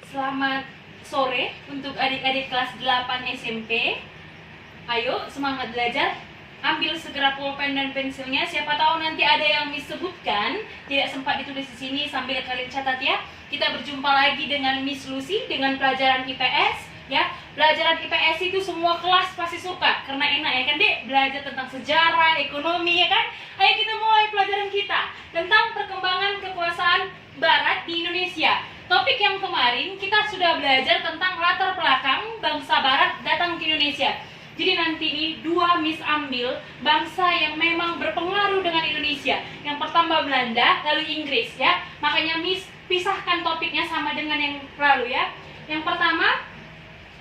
Selamat sore untuk adik-adik kelas 8 SMP. Ayo semangat belajar. Ambil segera pulpen dan pensilnya. Siapa tahu nanti ada yang Miss sebutkan tidak sempat ditulis di sini, sambil kalian catat ya. Kita berjumpa lagi dengan Miss Lucy dengan pelajaran IPS ya. Pelajaran IPS itu semua kelas pasti suka karena enak ya kan Dek, belajar tentang sejarah, ekonomi ya kan. Ayo kita mulai pelajaran kita tentang perkembangan kekuasaan Barat di Indonesia. Topik yang kemarin kita sudah belajar tentang latar belakang bangsa Barat datang ke Indonesia. Jadi nanti ini dua Miss ambil bangsa yang memang berpengaruh dengan Indonesia. Yang pertama Belanda, lalu Inggris ya. Makanya Miss pisahkan topiknya sama dengan yang lalu ya. Yang pertama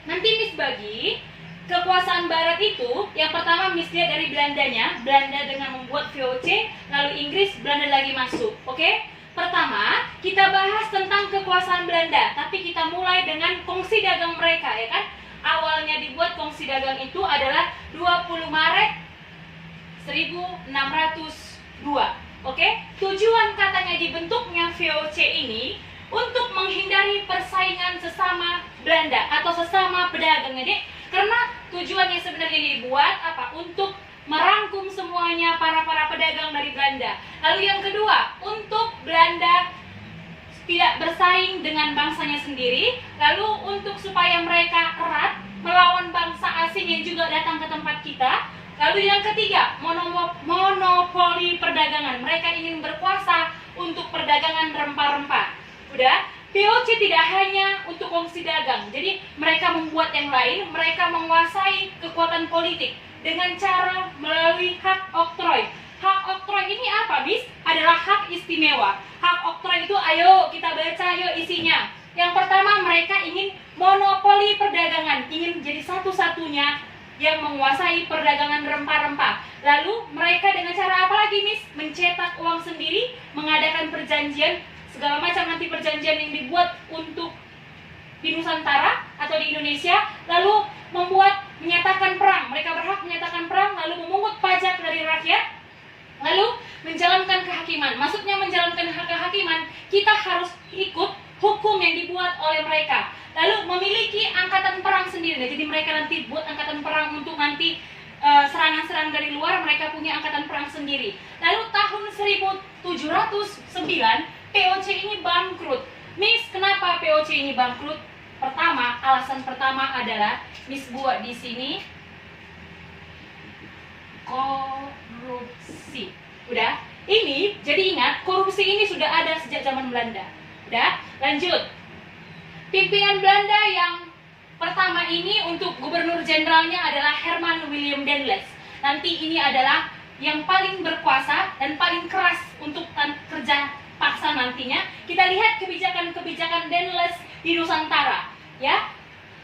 nanti Miss bagi kekuasaan Barat itu. Yang pertama Miss lihat dari Belandanya, Belanda dengan membuat VOC, lalu Inggris, Belanda lagi masuk. Oke? Pertama, kita bahas tentang kekuasaan Belanda, tapi kita mulai dengan kongsi dagang mereka ya kan. Awalnya dibuat kongsi dagang itu adalah 20 Maret 1602. Oke? Tujuan katanya dibentuknya VOC ini untuk menghindari persaingan sesama Belanda atau sesama pedagang ya Dek. Karena tujuannya sebenarnya dibuat apa? Untuk merangkum semuanya para pedagang dari Belanda. Lalu yang kedua, untuk Belanda tidak bersaing dengan bangsanya sendiri. Lalu untuk supaya mereka erat melawan bangsa asing yang juga datang ke tempat kita. Lalu yang ketiga, monopoli perdagangan. Mereka ingin berkuasa untuk perdagangan rempah-rempah. Udah, VOC tidak hanya untuk kongsi dagang. Jadi mereka membuat yang lain, mereka menguasai kekuatan politik dengan cara melalui hak oktroy. Hak oktroy ini apa, Miss? Adalah hak istimewa. Hak oktroy itu, ayo kita baca yuk isinya. Yang pertama, mereka ingin monopoli perdagangan, ingin jadi satu-satunya yang menguasai perdagangan rempah-rempah. Lalu mereka dengan cara apa lagi, Miss? Mencetak uang sendiri, mengadakan perjanjian, segala macam nanti perjanjian yang dibuat untuk di Nusantara atau di Indonesia, lalu menyatakan perang. Mereka berhak menyatakan perang, lalu memungut pajak dari rakyat, lalu menjalankan kehakiman. Maksudnya menjalankan kehakiman, kita harus ikut hukum yang dibuat oleh mereka. Lalu memiliki angkatan perang sendiri. Jadi mereka nanti buat angkatan perang untuk nanti serangan-serangan dari luar, mereka punya angkatan perang sendiri. Lalu tahun 1709 VOC ini bangkrut. Miss, kenapa VOC ini bangkrut? Pertama, alasan pertama adalah Miss buat di sini korupsi. Udah, ini jadi ingat, korupsi ini sudah ada sejak zaman Belanda. Udah, lanjut. Pimpinan Belanda yang pertama ini untuk gubernur jenderalnya adalah Herman William Denles. Nanti ini adalah yang paling berkuasa dan paling keras untuk kerja paksa nantinya. Kita lihat kebijakan-kebijakan Denles di Nusantara ya.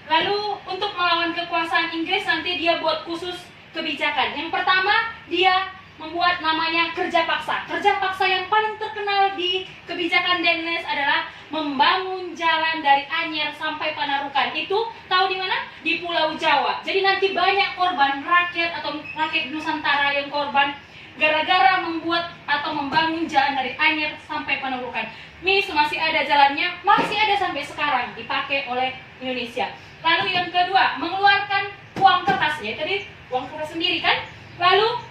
Lalu untuk melawan kekuasaan Inggris nanti dia buat khusus kebijakan. Yang pertama, dia membuat namanya kerja paksa. Kerja paksa yang paling terkenal di kebijakan Denles adalah membangun jalan dari Anyer sampai Panarukan. Itu tahu di mana? Di Pulau Jawa. Jadi nanti banyak korban rakyat atau rakyat Nusantara yang korban gara-gara membuat atau membangun jalan dari Anyer sampai Panarukan. Miss, masih ada jalannya, masih ada sampai sekarang dipakai oleh Indonesia. Lalu yang kedua, mengeluarkan uang kertas ya, tadi uang kertas sendiri kan. Lalu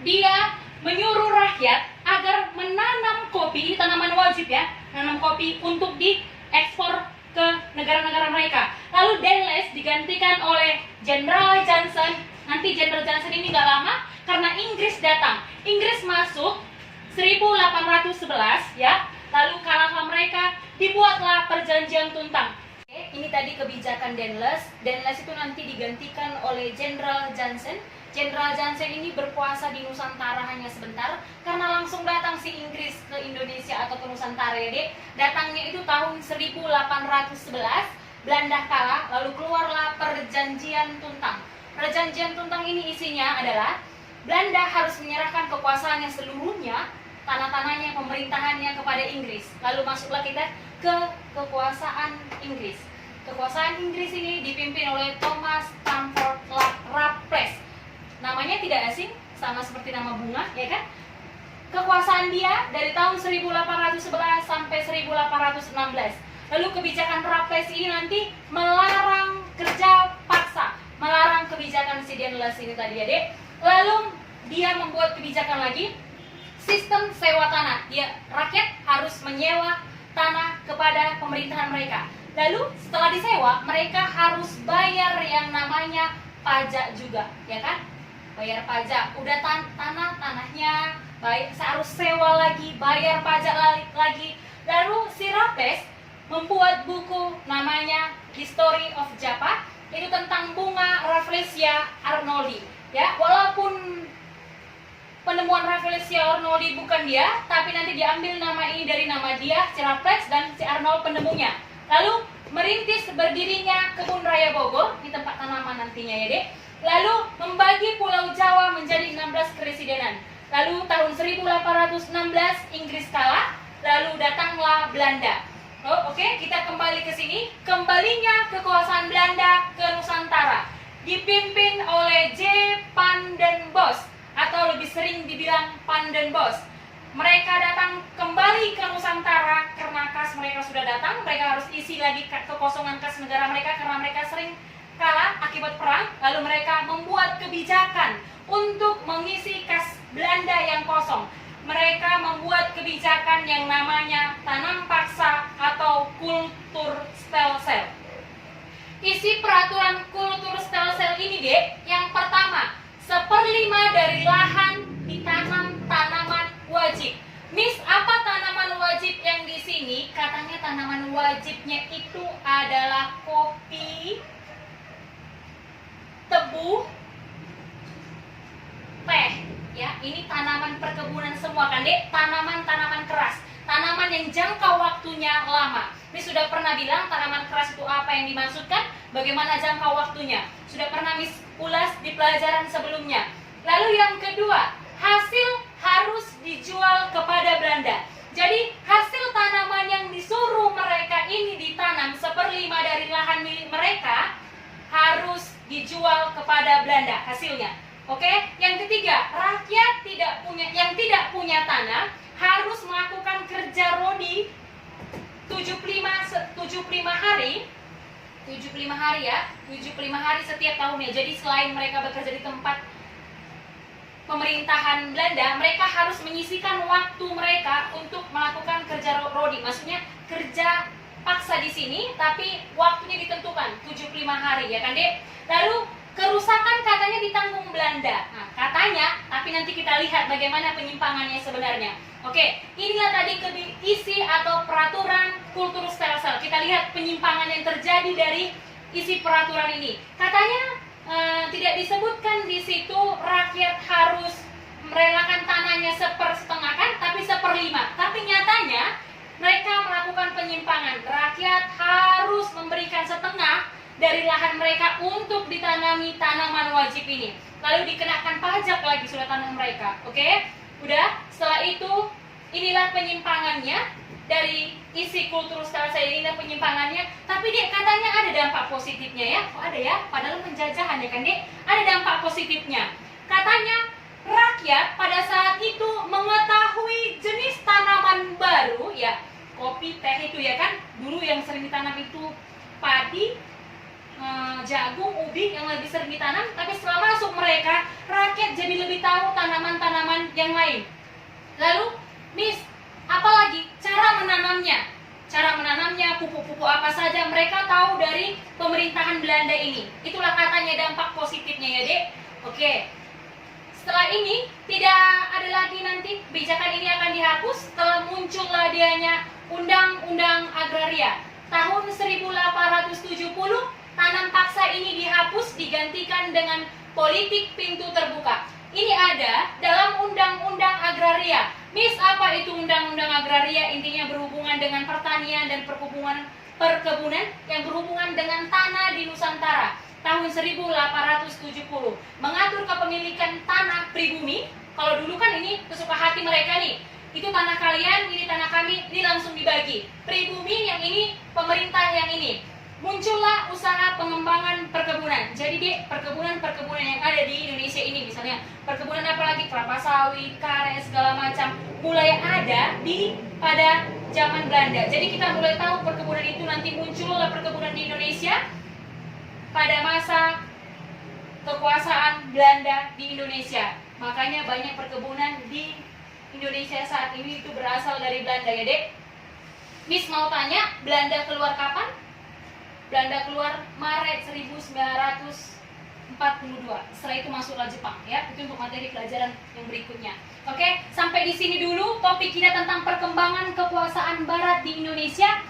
dia menyuruh rakyat agar menanam kopi, ini tanaman wajib ya, menanam kopi untuk diekspor ke negara-negara mereka. Lalu Denles digantikan oleh Jenderal Johnson. Nanti Jenderal Johnson ini gak lama karena Inggris datang. Inggris masuk 1811 ya. Lalu kalahlah mereka, dibuatlah perjanjian Tuntang. Ini tadi kebijakan Denles. Denles itu nanti digantikan oleh Jenderal Johnson. Jenderal Johnson ini berkuasa di Nusantara hanya sebentar karena langsung datang si Inggris ke Indonesia atau ke Nusantara ya Dek. Datangnya itu tahun 1811, Belanda kalah, lalu keluarlah perjanjian Tuntang. Perjanjian Tuntang ini isinya adalah Belanda harus menyerahkan kekuasaannya seluruhnya, tanah-tanahnya, pemerintahannya kepada Inggris. Lalu masuklah kita ke kekuasaan Inggris. Kekuasaan Inggris ini dipimpin oleh Thomas Stamford Raffles. Namanya tidak asing, sama seperti nama bunga, ya kan? Kekuasaan dia dari tahun 1811 sampai 1816. Lalu kebijakan Raffles Place ini nanti melarang kerja paksa, melarang kebijakan si Daunless ini tadi ya dek. Lalu dia membuat kebijakan lagi, sistem sewa tanah. Rakyat harus menyewa tanah kepada pemerintahan mereka. Lalu setelah disewa, mereka harus bayar yang namanya pajak juga, ya kan? Bayar pajak. Udah tanahnya, harus sewa lagi, bayar pajak lagi. Lalu si Raffles membuat buku namanya History of Java, itu tentang bunga Rafflesia arnoldi. Ya, walaupun penemuan Rafflesia arnoldi bukan dia, tapi nanti diambil nama ini dari nama dia, si Raffles dan si Arnold penemunya. Lalu merintis berdirinya Kebun Raya Bogor, di tempat tanaman nantinya ya dek. Lalu membagi Pulau Jawa menjadi 16 keresidenan. Lalu tahun 1816 Inggris kalah, lalu datanglah Belanda. Oke, kita kembali ke sini. Kembalinya kekuasaan Belanda ke Nusantara dipimpin oleh J. Van den Bosch, atau lebih sering dibilang Van den Bosch. Mereka datang kembali ke Nusantara karena kas mereka sudah datang. Mereka harus isi lagi kekosongan kas negara mereka karena mereka sering kalah akibat perang. Lalu mereka membuat kebijakan untuk mengisi kas Belanda yang kosong. Mereka membuat kebijakan yang namanya tanam paksa atau Kulturstelsel. Isi peraturan Kulturstelsel ini dek, yang pertama, 1/5 dari lahan ditanam tanaman wajib. Miss, apa tanaman wajib yang di sini? Katanya tanaman wajibnya itu adalah kopi, tebu, teh. Ya, ini tanaman perkebunan semua kan dek, tanaman-tanaman keras, tanaman yang jangka waktunya lama. Ini sudah pernah bilang tanaman keras itu apa yang dimaksudkan, bagaimana jangka waktunya. Sudah pernah Miss ulas di pelajaran sebelumnya. Lalu yang kedua, hasil harus dijual kepada Belanda. Jadi hasil tanaman yang disuruh mereka ini ditanam 1/5 dari lahan milik mereka harus dijual kepada Belanda hasilnya. Oke, yang ketiga, rakyat yang tidak punya tanah harus melakukan kerja rodi 75 hari. 75 hari ya, 75 hari setiap tahunnya. Jadi selain mereka bekerja di tempat pemerintahan Belanda, mereka harus menyisikan waktu mereka untuk melakukan kerja rodi. Maksudnya kerja paksa di sini, tapi waktunya ditentukan 75 hari ya kan dek. Lalu kerusakan katanya ditanggung Belanda. Nah, katanya, tapi nanti kita lihat bagaimana penyimpangannya sebenarnya. Oke, inilah tadi isi atau peraturan Kulturstelsel. Kita lihat penyimpangan yang terjadi dari isi peraturan ini. Katanya tidak disebutkan di situ rakyat harus merelakan tanahnya 1/2 kan, tapi 1/5. Tapi nyatanya mereka melakukan penyimpangan. Rakyat harus memberikan setengah dari lahan mereka untuk ditanami tanaman wajib ini. Lalu dikenakan pajak lagi sudah tanah mereka. Oke? Udah, setelah itu inilah penyimpangannya dari isi Kulturstelsel, inilah penyimpangannya. Tapi dia katanya ada dampak positifnya ya. Kok ada ya? Padahal penjajahan ya kan, Dek? Ada dampak positifnya. Katanya rakyat pada saat itu mengetahui jenis tanaman baru ya. Kopi, teh itu ya kan. Dulu yang sering ditanam itu padi, jagung, ubi yang lebih sering ditanam, tapi setelah masuk mereka, rakyat jadi lebih tahu tanaman-tanaman yang lain. Lalu, Miss, apalagi cara menanamnya? Cara menanamnya, pupuk-pupuk apa saja, mereka tahu dari pemerintahan Belanda ini. Itulah katanya dampak positifnya ya, Dek. Oke. Setelah ini, tidak ada lagi nanti, kebijakan ini akan dihapus setelah muncullah dianya Undang-Undang Agraria. Tahun 1870, tanam paksa ini dihapus, digantikan dengan politik pintu terbuka. Ini ada dalam Undang-Undang Agraria. Miss, apa itu Undang-Undang Agraria? Intinya berhubungan dengan pertanian dan perkebunan yang berhubungan dengan tanah di Nusantara. Tahun 1870 mengatur kepemilikan tanah pribumi. Kalau dulu kan ini kesuka hati mereka nih. Itu tanah kalian, ini tanah kami, ini langsung dibagi. Pribumi yang ini, pemerintah yang ini. Muncullah usaha pengembangan perkebunan. Jadi dek, perkebunan yang ada di Indonesia ini, misalnya perkebunan apalagi kelapa sawit, karet, segala macam, mulai ada pada zaman Belanda. Jadi kita mulai tahu perkebunan itu nanti muncullah perkebunan di Indonesia pada masa kekuasaan Belanda di Indonesia. Makanya banyak perkebunan di Indonesia saat ini itu berasal dari Belanda ya Dek. Miss mau tanya, Belanda keluar kapan? Belanda keluar Maret 1942. Setelah itu masuklah Jepang ya. Itu untuk materi pelajaran yang berikutnya. Oke, sampai di sini dulu topik kita tentang perkembangan kekuasaan Barat di Indonesia.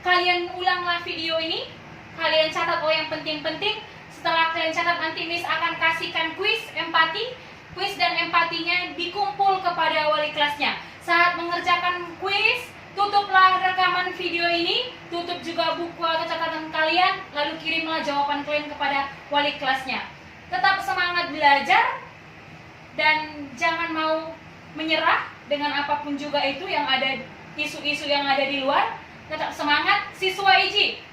Kalian ulanglah video ini. Kalian catat yang penting-penting. Setelah kalian catat nanti Miss akan kasihkan kuis empati. Kuis dan empatinya dikumpul kepada wali kelasnya. Saat mengerjakan kuis, tutuplah rekaman video ini, tutup juga buku atau catatan kalian, lalu kirimlah jawaban kalian kepada wali kelasnya. Tetap semangat belajar dan jangan mau menyerah dengan apapun juga itu yang ada, isu-isu yang ada di luar. Tetap semangat, siswa Iji.